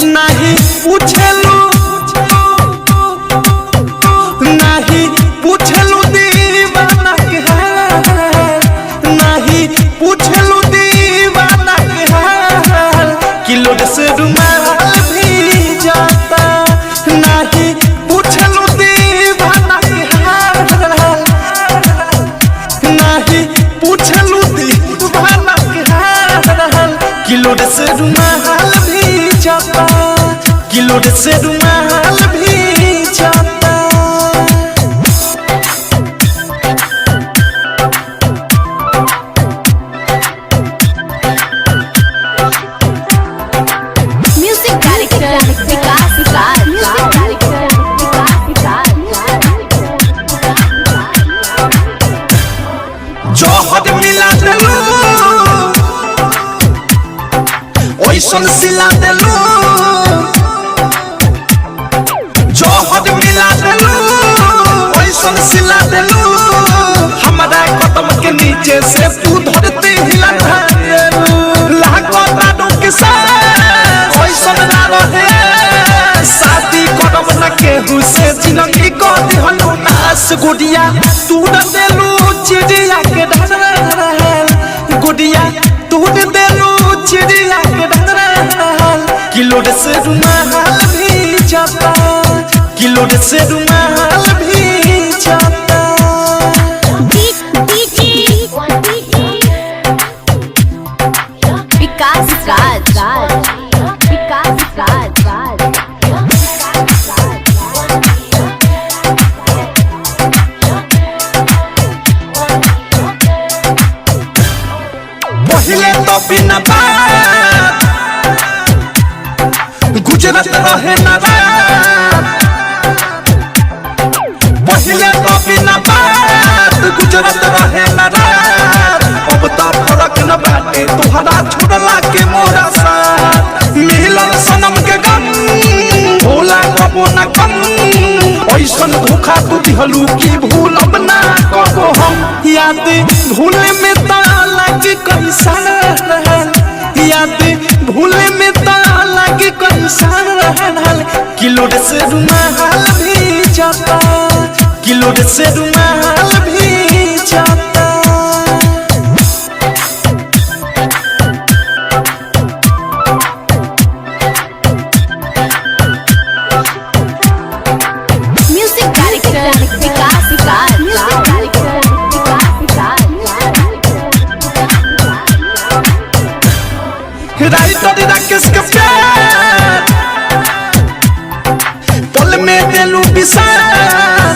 नहीं पूछलू नहीं पूछलू दीवाना के हाल नहीं पूछलू दीवाना के हाल किलो से रुमाल भी जाता नहीं पूछलू दीवाना के हाल नहीं पूछलू दीवाना के हाल किलो से रुमाल भी जाता किलो से रुमाल भी जाता। म्यूजिक डायरेक्टर विकास जोहर मिला देलू ओइसन सिला देलू जोहर मिला देलू ओइसन सिला देलू हमारा कदम के नीचे से तू धरती हिला देलू लागो दादू के साथ ओइसन ना रहे शादी कदम न केहू से जिंदगी को दिहलू नास गुड़िया तू न देलू चिड़िया के ढल गुड़िया तू न देलू चिड़िया के ढल किलो से रुमाल भी जाता किलो से रुमाल भी जाता। विकास पहले तो बिना बात गुजरत रहे ना रात पहले तो बिना बात गुजरत रहे ना रात अब तो फर्क न बाटे तुहरा छोड़ला के मोरा साथ मिलन सनम के गम भूला कबो न कम ऐसन धोखा तू दिहलू की भूल अब ना कबो हम याद भूले में ताला के कैसा रहल याद भूले में ताला के कैसा रहल किलो से रुमाल भी जाता किलो से रुमाल भी जाता। म्यूजिक डायरेक्टर विकास राइटर राकेश के प्यार पल में देलू विशाल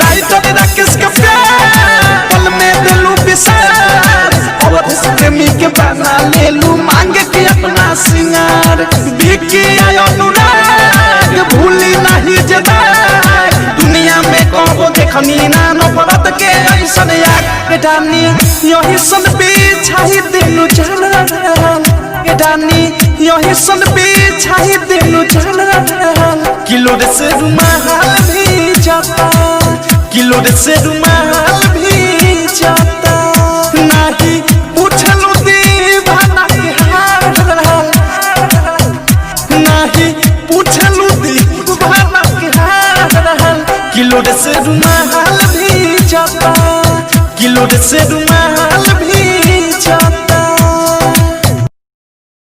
राइटर राकेश के प्यार पल में देलू विशाल अवध से प्रेमी के बना लेलू मांग के अपना सिंगार बिकी आयो अनुराग भूली नहीं जदा दुनिया में कबो देखनी ना नफरत के ऐसन याद डानी यही सन बिछाई देलू जान डानी यही सन बिछाई देलू जान किलो से रुमाल भी जाता किलो से रुमाल भी जाता नहीं पूछलू दीवाना के हाल नहीं पूछलू दीवाना के हाल किलो से रुमाल भी जाता किलो से रुमाल भी जाता।